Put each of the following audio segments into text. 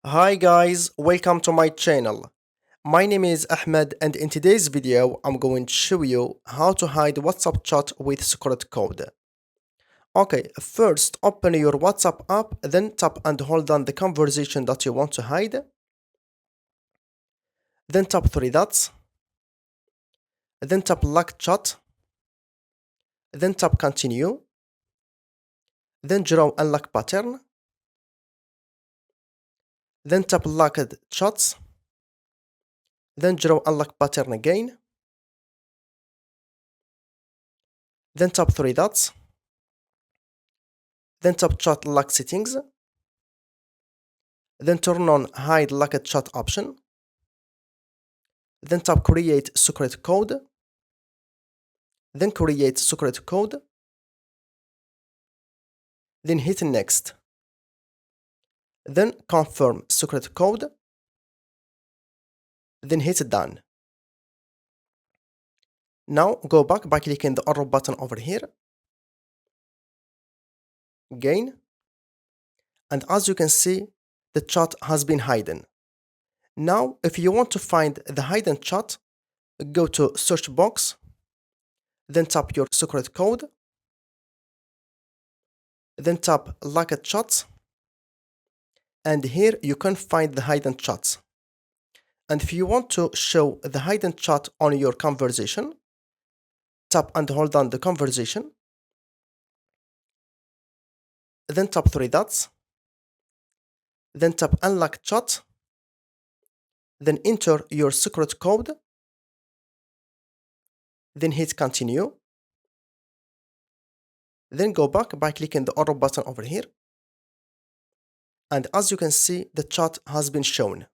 Hi guys, welcome to my channel. My name is Ahmed and in today's video I'm going to show you how to hide WhatsApp chat with secret code. Okay, first open your WhatsApp app, then tap and hold on the conversation that you want to hide. Then tap three dots. Then tap lock chat. Then tap continue. Then draw unlock pattern. Then tap locked chats. Then draw unlock pattern again. Then tap three dots. Then tap chat lock settings. Then turn on hide locked chat option. Then tap create secret code. Then create secret code. Then hit next. Then confirm secret code. Then hit done. Now go back by clicking the arrow button over here. Again. And as you can see, the chat has been hidden. Now, if you want to find the hidden chat, go to search box. Then tap your secret code. Then tap locked chats. And here you can find the hidden chats. And if you want to show the hidden chat on your conversation, tap and hold on the conversation. Then tap three dots. Then tap unlock chat. Then enter your secret code. Then hit continue. Then go back by clicking the arrow button over here. And as you can see, the chat has been shown.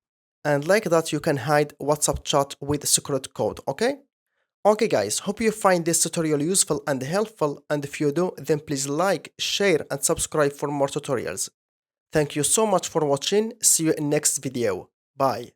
And like that, you can hide WhatsApp chat with secret code, okay? Okay guys, hope you find this tutorial useful and helpful, and if you do, then please like, share and subscribe for more tutorials. Thank you so much for watching, see you in next video, bye.